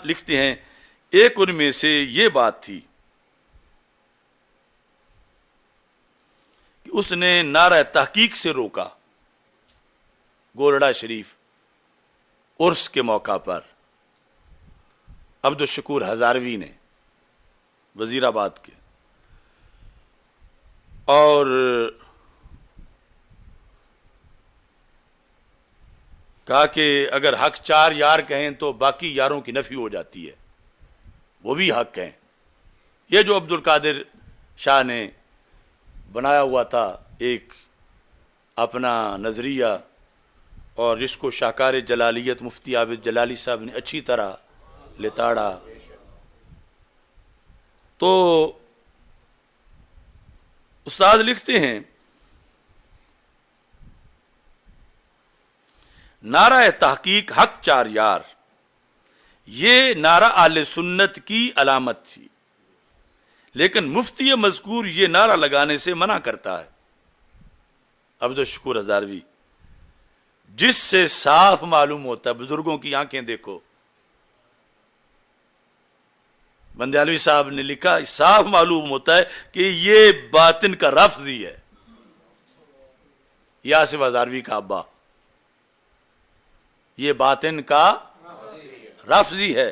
لکھتے ہیں ایک ان میں سے یہ بات تھی کہ اس نے نعرہ تحقیق سے روکا گولڑا شریف عرس کے موقع پر عبدالشکور ہزاروی نے وزیر آباد کے، اور کہا کہ اگر حق 4 یار کہیں تو باقی یاروں کی نفی ہو جاتی ہے، وہ بھی حق ہیں۔ یہ جو عبد القادر شاہ نے بنایا ہوا تھا ایک اپنا نظریہ، اور جس کو شاہکار جلالیت مفتی عابد جلالی صاحب نے اچھی طرح لتاڑا، تو استاد لکھتے ہیں نعرہ تحقیق حق 4 یار، یہ نعرہ اہل سنت کی علامت تھی، لیکن مفتی مذکور یہ نعرہ لگانے سے منع کرتا ہے عبدالشکور ہزاروی، جس سے صاف معلوم ہوتا ہے، بزرگوں کی آنکھیں دیکھو، بندیالوی صاحب نے لکھا، صاف معلوم ہوتا ہے کہ یہ باطن کا رفضی ہے، یاسف ہزاروی کا ابا، یہ باطن کا رفضی ہے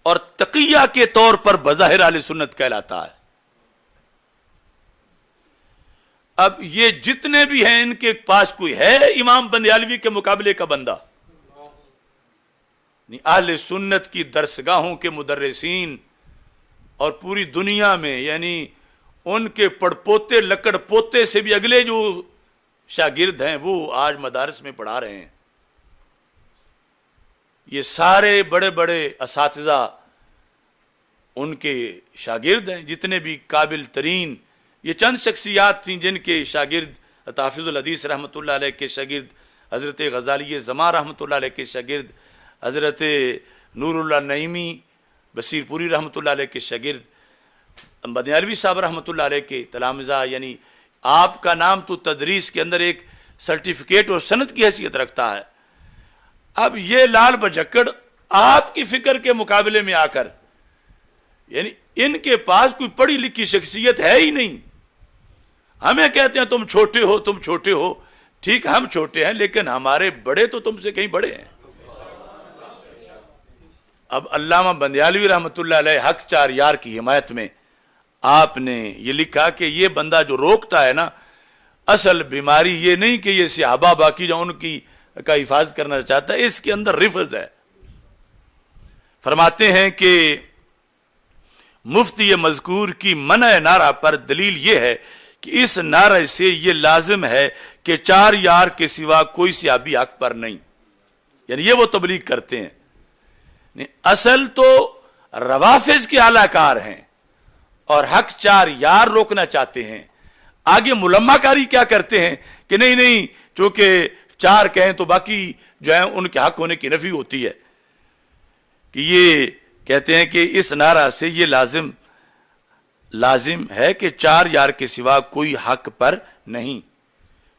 اور تقیہ کے طور پر بظاہر اہل سنت کہلاتا ہے۔ اب یہ جتنے بھی ہیں ان کے پاس کوئی ہے امام بندیالوی کے مقابلے کا بندہ؟ اہل سنت کی درسگاہوں کے مدرسین اور پوری دنیا میں، یعنی ان کے پڑپوتے لکڑ پوتے سے بھی اگلے جو شاگرد ہیں وہ آج مدارس میں پڑھا رہے ہیں۔ یہ سارے بڑے بڑے اساتذہ ان کے شاگرد ہیں، جتنے بھی قابل ترین، یہ چند شخصیات تھیں جن کے شاگرد حافظ الحدیث رحمۃ اللہ علیہ کے شاگرد حضرت غزالی زمان رحمۃ اللہ علیہ کے شاگرد حضرت نور اللہ نعیمی بصیر پوری رحمۃ اللہ علیہ کے شاگرد بندیالوی صاحب رحمۃ اللہ علیہ کے تلامذہ، یعنی آپ کا نام تو تدریس کے اندر ایک سرٹیفکیٹ اور سند کی حیثیت رکھتا ہے۔ اب یہ لال بجھکڑ آپ کی فکر کے مقابلے میں آ کر، یعنی ان کے پاس کوئی پڑھی لکھی شخصیت ہے ہی نہیں، ہمیں کہتے ہیں تم چھوٹے ہو، تم چھوٹے ہو، ٹھیک ہم چھوٹے ہیں لیکن ہمارے بڑے تو تم سے کہیں بڑے ہیں۔ اب علامہ بندیالوی رحمۃ اللہ علیہ حق 4 یار کی حمایت میں آپ نے یہ لکھا کہ یہ بندہ جو روکتا ہے نا، اصل بیماری یہ نہیں کہ یہ صحابہ باقی جو ان کی کا حفاظت کرنا چاہتا ہے، اس کے اندر رفض ہے۔ فرماتے ہیں کہ مفتی مذکور کی منع نعرہ پر دلیل یہ ہے کہ اس نعرے سے یہ لازم ہے کہ 4 یار کے سوا کوئی صحابی حق پر نہیں، یعنی یہ وہ تبلیغ کرتے ہیں۔ اصل تو روافظ کے اعلی کار ہیں اور حق 4 یار روکنا چاہتے ہیں۔ آگے ملمہ کاری کیا کرتے ہیں کہ نہیں چونکہ 4 کہیں تو باقی جو ہیں ان کے حق ہونے کی نفی ہوتی ہے، کہ یہ کہتے ہیں کہ اس نعرہ سے یہ لازم ہے کہ 4 یار کے سوا کوئی حق پر نہیں۔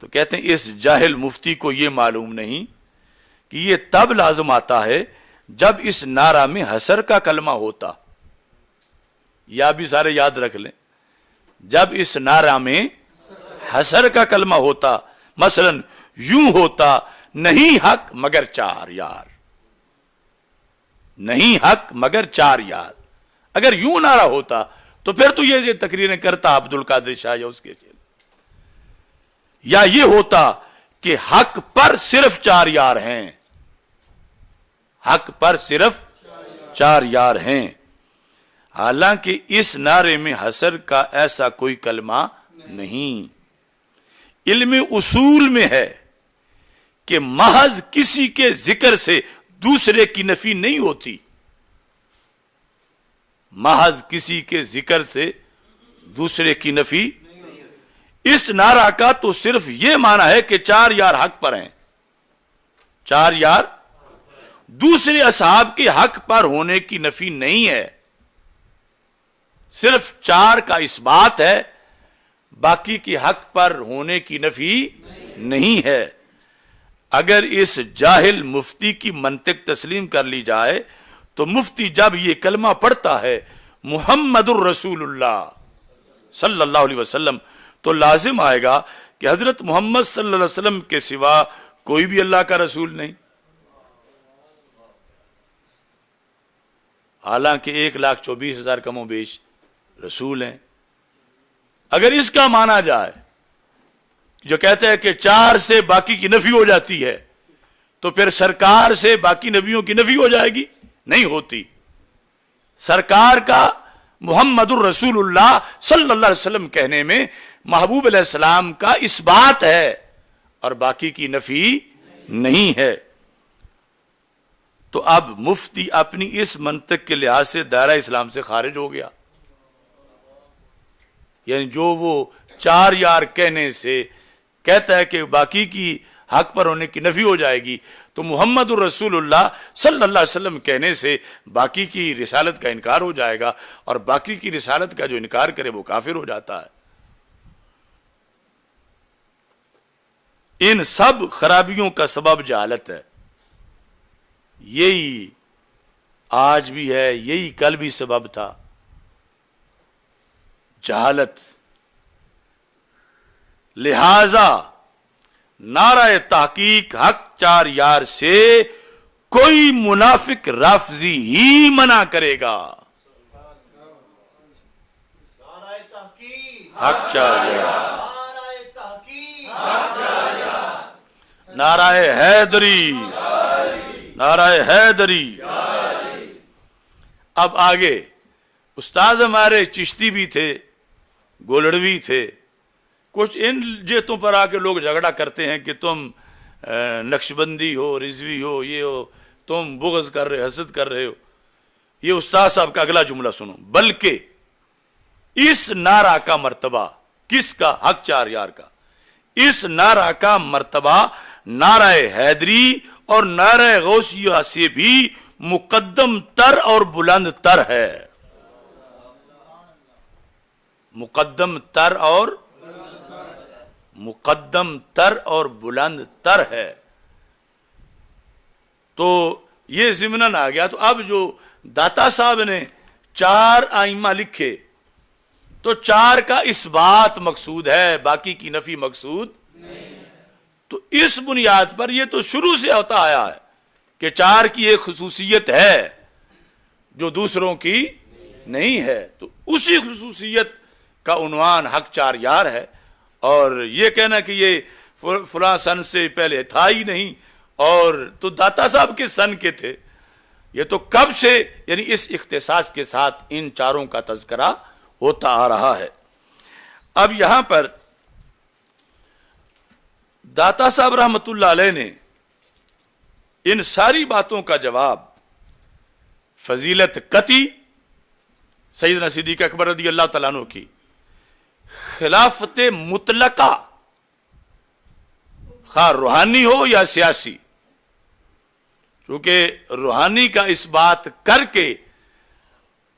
تو کہتے ہیں اس جاہل مفتی کو یہ معلوم نہیں کہ یہ تب لازم آتا ہے جب اس نعرہ میں حسر کا کلمہ ہوتا، یا بھی سارے یاد رکھ لیں، جب اس نعرہ میں حسر کا کلمہ ہوتا، مثلا یوں ہوتا، نہیں حق مگر 4 یار، نہیں حق مگر 4 یار، اگر یوں نعرہ ہوتا تو پھر تو یہ تقریریں کرتا عبد القادر شاہ یا اس کے چیل، یا یہ ہوتا کہ حق پر صرف 4 یار ہیں، حق پر صرف 4 یار ہیں، حالانکہ اس نعرے میں حسر کا ایسا کوئی کلمہ نہیں۔ علم اصول میں ہے کہ محض کسی کے ذکر سے دوسرے کی نفی نہیں ہوتی، محض کسی کے ذکر سے دوسرے کی نفی، اس نعرہ کا تو صرف یہ معنی ہے کہ 4 یار حق پر ہیں، 4 یار دوسرے اصحاب کے حق پر ہونے کی نفی نہیں ہے، صرف 4 کا اس بات ہے، باقی کی حق پر ہونے کی نفی نہیں ہے۔ اگر اس جاہل مفتی کی منطق تسلیم کر لی جائے تو مفتی جب یہ کلمہ پڑھتا ہے محمد الرسول اللہ صلی اللہ علیہ وسلم، تو لازم آئے گا کہ حضرت محمد صلی اللہ علیہ وسلم کے سوا کوئی بھی اللہ کا رسول نہیں، حالانکہ 1,24,000 کم و بیش رسول ہیں۔ اگر اس کا مانا جائے جو کہتے ہیں کہ 4 سے باقی کی نفی ہو جاتی ہے، تو پھر سرکار سے باقی نبیوں کی نفی ہو جائے گی؟ نہیں ہوتی۔ سرکار کا محمد الرسول اللہ صلی اللہ علیہ وسلم کہنے میں محبوب علیہ السلام کا اس بات ہے اور باقی کی نفی نہیں ہے۔ تو اب مفتی اپنی اس منطق کے لحاظ سے دائرہ اسلام سے خارج ہو گیا، یعنی جو وہ 4 یار کہنے سے کہتا ہے کہ باقی کی حق پر ہونے کی نفی ہو جائے گی، تو محمد الرسول اللہ صلی اللہ علیہ وسلم کہنے سے باقی کی رسالت کا انکار ہو جائے گا، اور باقی کی رسالت کا جو انکار کرے وہ کافر ہو جاتا ہے۔ ان سب خرابیوں کا سبب جہالت ہے، یہی آج بھی ہے، یہی کل بھی سبب تھا، جہالت۔ لہذا نعرہ تحقیق حق 4 یار سے کوئی منافق رافضی ہی منع کرے گا۔ حق 4 یار، نعرہ حیدری، نعرہ حیدری۔ اب آگے استاد ہمارے چشتی بھی تھے، گولڑوی تھے، کچھ ان جہتوں پر آ کے لوگ جھگڑا کرتے ہیں کہ تم نقشبندی ہو، رضوی ہو، یہ ہو، تم بغض کر رہے، حسد کر رہے ہو۔ یہ استاد صاحب کا اگلا جملہ سنو، بلکہ اس نعرہ کا مرتبہ، کس کا؟ حق 4 یار کا۔ اس نعرہ کا مرتبہ نعرہ حیدری اور نعرہ غوثیہ سے بھی مقدم تر اور بلند تر ہے، مقدم تر اور بلند تر ہے۔ تو یہ ضمناً آ گیا۔ تو اب جو داتا صاحب نے 4 آئمہ لکھے، تو 4 کا اس بات مقصود ہے، باقی کی نفی مقصود نہیں۔ تو اس بنیاد پر یہ تو شروع سے ہوتا آیا ہے کہ 4 کی ایک خصوصیت ہے جو دوسروں کی نہیں ہے، تو اسی خصوصیت کا عنوان حق 4 یار ہے۔ اور یہ کہنا کہ یہ فلاں سن سے پہلے تھا ہی نہیں، اور تو داتا صاحب کے سن کے تھے، یہ تو کب سے، یعنی اس اختصاص کے ساتھ ان 4 کا تذکرہ ہوتا آ رہا ہے۔ اب یہاں پر داتا صاحب رحمت اللہ علیہ نے ان ساری باتوں کا جواب فضیلت قطعی سیدنا صدیق اکبر رضی اللہ تعالیٰ عنہ کی، خلافت مطلقہ خواہ روحانی ہو یا سیاسی، کیونکہ روحانی کا اس بات کر کے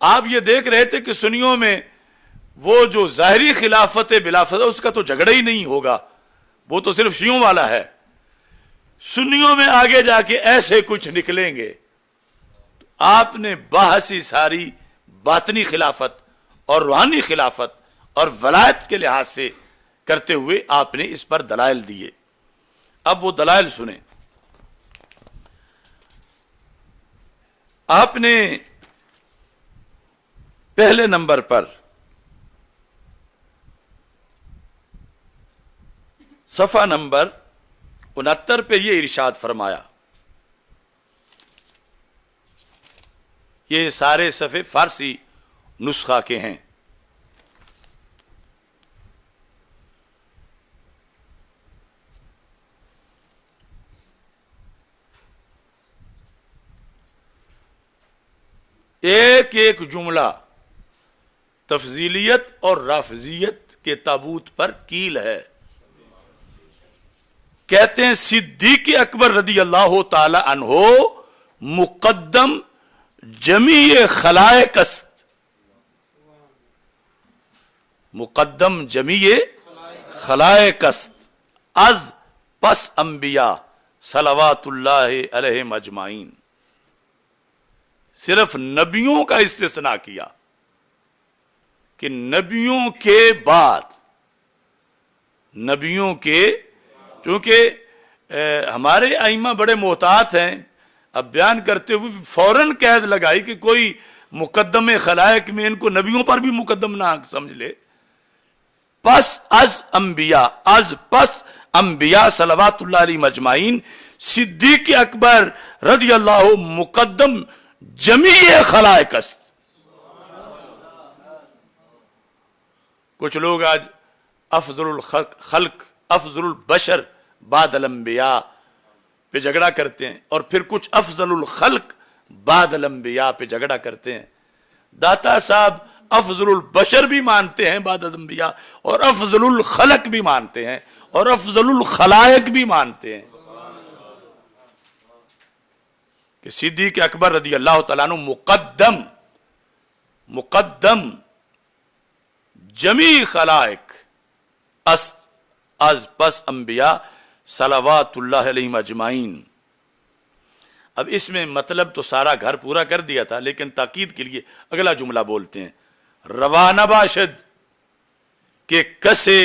آپ یہ دیکھ رہے تھے کہ سنیوں میں وہ جو ظاہری خلافت بلا فضا اس کا تو جھگڑا ہی نہیں ہوگا، وہ تو صرف شیعوں والا ہے۔ سنیوں میں آگے جا کے ایسے کچھ نکلیں گے، آپ نے بحثی ساری باطنی خلافت اور روحانی خلافت اور ولایت کے لحاظ سے کرتے ہوئے آپ نے اس پر دلائل دیے۔ اب وہ دلائل سنیں۔ آپ نے پہلے نمبر پر صفحہ نمبر 69 پہ یہ ارشاد فرمایا، یہ سارے صفحے فارسی نسخہ کے ہیں۔ ایک ایک جملہ تفضیلیت اور رافضیت کے تابوت پر کیل ہے۔ کہتے ہیں صدیق اکبر رضی اللہ تعالی عنہ مقدم جمیع خلائق است، مقدم جمیع خلائق است، از پس انبیاء صلوات اللہ علیہم اجمعین۔ صرف نبیوں کا استثناء کیا کہ نبیوں کے بعد، نبیوں کے، چونکہ ہمارے ائمہ بڑے محتاط ہیں، اب بیان کرتے ہوئے فوراً قید لگائی کہ کوئی مقدم خلائق میں ان کو نبیوں پر بھی مقدم نہ سمجھ لے. پس انبیاء صلوات اللہ علیہ مجمعین، صدیق اکبر رضی اللہ مقدم جمیع خلائق است. کچھ لوگ آج افضل الخلق افضل البشر بعد الانبیاء پہ جھگڑا کرتے ہیں، اور پھر کچھ افضل الخلق بعد الانبیاء پہ جھگڑا کرتے ہیں. داتا صاحب افضل البشر بھی مانتے ہیں بعد الانبیاء، اور افضل الخلق بھی مانتے ہیں، اور افضل الخلائق بھی مانتے ہیں کہ صدیق اکبر رضی اللہ تعالیٰ عنہ مقدم جمیع خلائق است از پس انبیاء صلوات اللہ علیہم اجمعین. اب اس میں مطلب تو سارا گھر پورا کر دیا تھا، لیکن تاکید کے لیے اگلا جملہ بولتے ہیں، روانہ باشد کہ کسے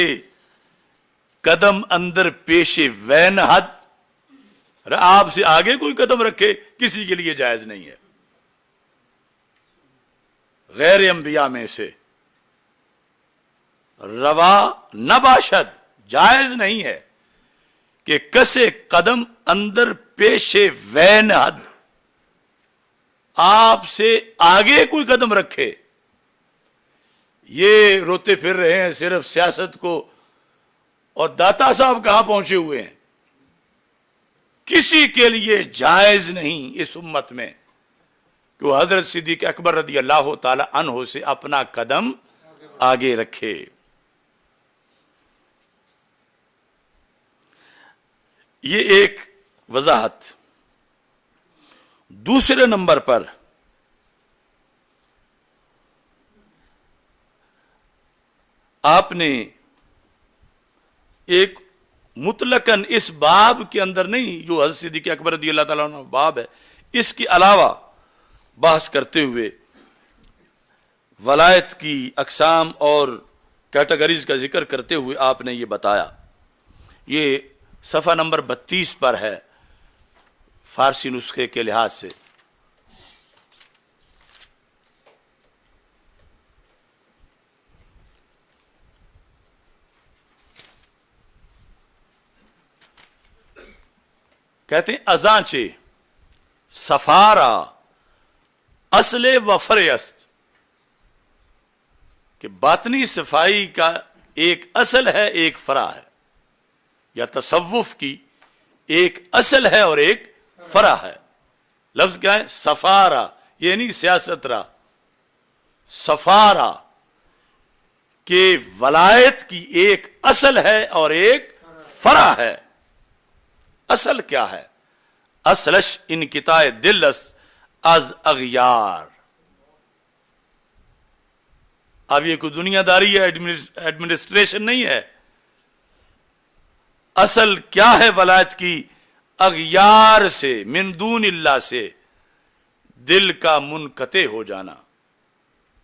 قدم اندر پیش وین حد، آپ سے آگے کوئی قدم رکھے کسی کے لیے جائز نہیں ہے. غیر انبیاء میں سے روا نہ باشد، جائز نہیں ہے کہ کسے قدم اندر پیش وین حد، آپ سے آگے کوئی قدم رکھے. یہ روتے پھر رہے ہیں صرف سیاست کو، اور داتا صاحب کہاں پہنچے ہوئے ہیں. کسی کے لیے جائز نہیں اس امت میں کہ وہ حضرت صدیق اکبر رضی اللہ تعالی عنہ سے اپنا قدم آگے رکھے. یہ ایک وضاحت. دوسرے نمبر پر آپ نے ایک مطلقاً اس باب کے اندر نہیں، جو حضرت صدیق اکبر رضی اللہ تعالیٰ عنہ باب ہے، اس کے علاوہ بحث کرتے ہوئے ولایت کی اقسام اور کیٹیگریز کا ذکر کرتے ہوئے آپ نے یہ بتایا. یہ صفحہ نمبر 32 پر ہے فارسی نسخے کے لحاظ سے. کہتے ہیں ازانچہ سفارا اصل و فرع است، کہ باطنی صفائی کا ایک اصل ہے ایک فرع ہے، یا تصوف کی ایک اصل ہے اور ایک فرع ہے. لفظ کیا ہے؟ سفارا، یہ نہیں سیاست را، سفارا کہ ولایت کی ایک اصل ہے اور ایک فرع ہے. اصل کیا ہے؟ اصلش انقطاع دل است از اغیار. اب یہ کوئی دنیا داری ہے، ایڈمنسٹریشن نہیں ہے. اصل کیا ہے ولایت کی؟ اغیار سے، من دون اللہ سے دل کا منقطع ہو جانا.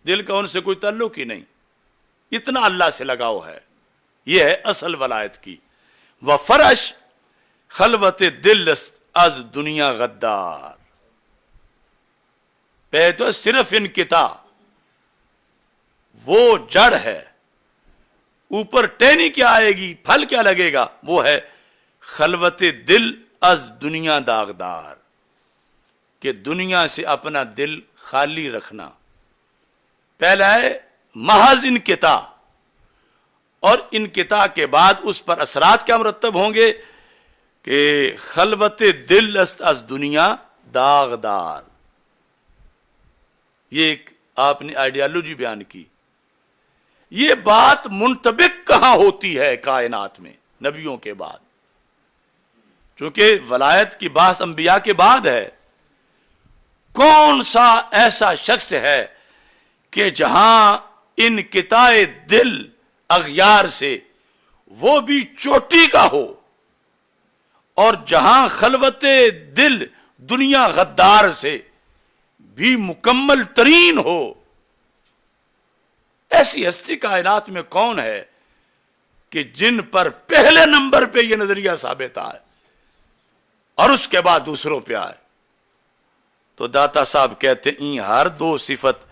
دل کا ان سے کوئی تعلق ہی نہیں، اتنا اللہ سے لگاؤ ہے. یہ ہے اصل ولایت کی. وفرش خلوت دل از دنیا غدار. پہ تو صرف انقطاع، وہ جڑ ہے، اوپر ٹہنی کیا آئے گی، پھل کیا لگے گا؟ وہ ہے خلوت دل از دنیا داغدار، کہ دنیا سے اپنا دل خالی رکھنا. پہلا ہے محض انقطاع، اور انقطاع کے بعد اس پر اثرات کیا مرتب ہوں گے کہ خلوت دل است از دنیا داغدار. یہ ایک آپ نے آئیڈیالوجی بیان کی. یہ بات منطبق کہاں ہوتی ہے کائنات میں نبیوں کے بعد؟ چونکہ ولایت کی بحث انبیاء کے بعد ہے. کون سا ایسا شخص ہے کہ جہاں انقطاع دل اغیار سے وہ بھی چوٹی کا ہو، اور جہاں خلوت دل دنیا غدار سے بھی مکمل ترین ہو، ایسی ہستی کائنات میں کون ہے کہ جن پر پہلے نمبر پہ یہ نظریہ ثابت آئے اور اس کے بعد دوسروں پہ آئے؟ تو داتا صاحب کہتے ہیں ہر دو صفت